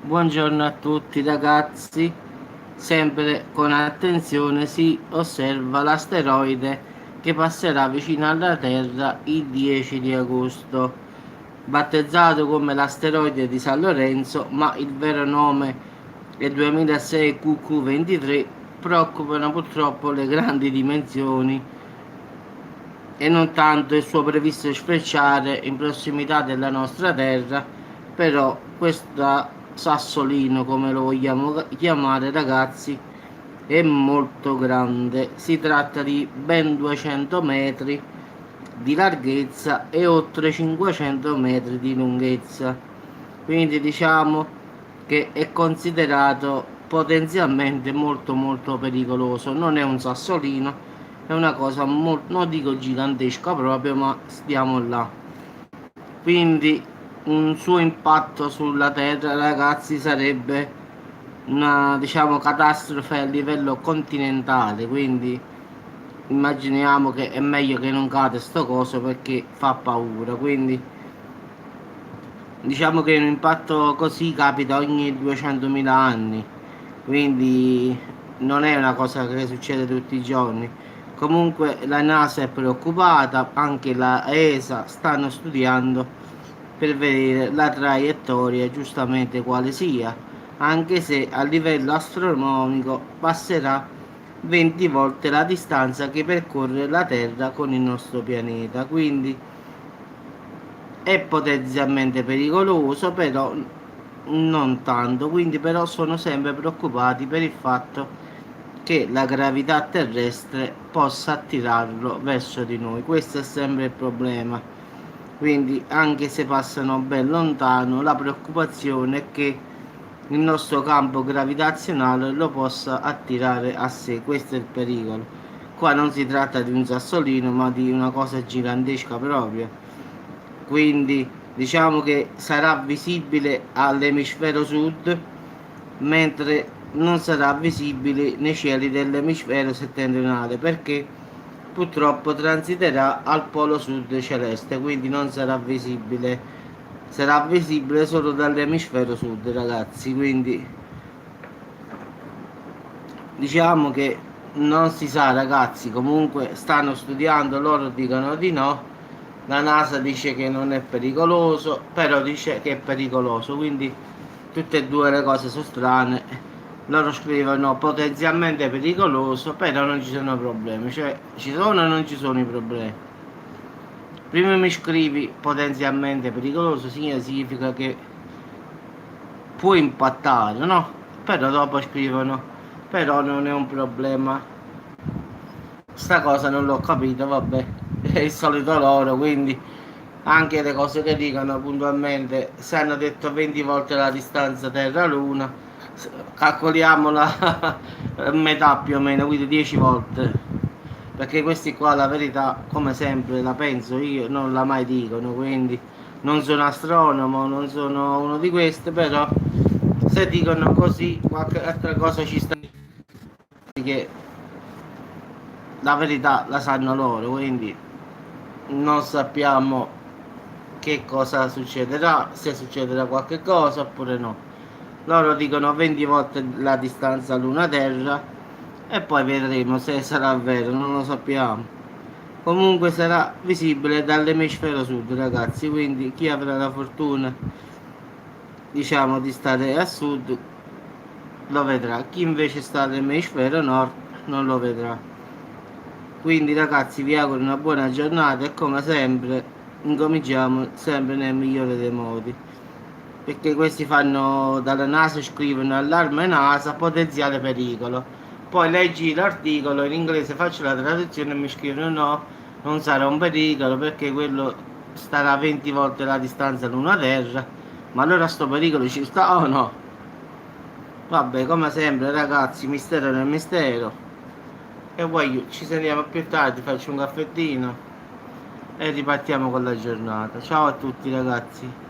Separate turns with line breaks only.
Buongiorno a tutti ragazzi, sempre con attenzione si osserva l'asteroide che passerà vicino alla Terra il 10 di agosto, battezzato come l'asteroide di San Lorenzo, ma il vero nome è 2006 QQ23. Preoccupano purtroppo le grandi dimensioni e non tanto il suo previsto sfrecciare in prossimità della nostra Terra. Però questo sassolino, come lo vogliamo chiamare ragazzi, è molto grande. Si tratta di ben 200 metri di larghezza e oltre 500 metri di lunghezza, quindi diciamo che è considerato potenzialmente molto pericoloso. Non è un sassolino, è una cosa molto, non dico gigantesca proprio, ma stiamo là. Quindi un suo impatto sulla Terra, ragazzi, sarebbe una, diciamo, catastrofe a livello continentale. Quindi immaginiamo che è meglio che non cade sto coso perché fa paura. Quindi diciamo che un impatto così capita ogni 200.000 anni, quindi non è una cosa che succede tutti i giorni. Comunque la NASA è preoccupata, anche la ESA stanno studiando per vedere la traiettoria giustamente quale sia, anche se a livello astronomico passerà 20 volte la distanza che percorre la Terra con il nostro pianeta, quindi è potenzialmente pericoloso, però non tanto. Quindi però sono sempre preoccupati per il fatto che la gravità terrestre possa attirarlo verso di noi. Questo è sempre il problema. Quindi anche se passano ben lontano, la preoccupazione è che il nostro campo gravitazionale lo possa attirare a sé. Questo è il pericolo. Qua non si tratta di un sassolino, ma di una cosa gigantesca proprio. Quindi diciamo che sarà visibile all'emisfero sud, mentre non sarà visibile nei cieli dell'emisfero settentrionale, perché purtroppo transiterà al polo sud celeste, quindi non sarà visibile solo dall'emisfero sud, ragazzi. Quindi diciamo che non si sa, ragazzi. Comunque stanno studiando, loro dicono di no. La NASA dice che non è pericoloso, però dice che è pericoloso, quindi tutte e due le cose sono strane. Loro scrivono potenzialmente pericoloso, però non ci sono problemi, cioè ci sono e non ci sono i problemi. Prima mi scrivi potenzialmente pericoloso, significa che può impattare, no? Però dopo scrivono, però non è un problema. Sta cosa non l'ho capito, vabbè, è il solito loro, quindi anche le cose che dicono puntualmente, se hanno detto 20 volte la distanza Terra-Luna, calcoliamola a metà più o meno, quindi 10 volte, perché questi qua la verità, come sempre, la penso io, non la mai dicono, quindi non sono astronomo, non sono uno di questi, però se dicono così, qualche altra cosa ci sta, che la verità la sanno loro, quindi non sappiamo che cosa succederà, se succederà qualche cosa oppure no. Loro dicono 20 volte la distanza Luna-Terra e poi vedremo se sarà vero, non lo sappiamo. Comunque sarà visibile dall'emisfero sud, ragazzi, quindi chi avrà la fortuna, diciamo, di stare a sud lo vedrà, chi invece sta all'emisfero nord non lo vedrà. Quindi ragazzi vi auguro una buona giornata e come sempre incominciamo sempre nel migliore dei modi, perché questi fanno dalla NASA, scrivono allarme NASA potenziale pericolo, poi leggi l'articolo in inglese, faccio la traduzione e mi scrivono no, non sarà un pericolo perché quello starà 20 volte la distanza Luna Terra. Ma allora sto pericolo ci sta o no? Vabbè, come sempre ragazzi, mistero nel mistero. E poi ci sentiamo più tardi, faccio un caffettino e ripartiamo con la giornata. Ciao a tutti ragazzi.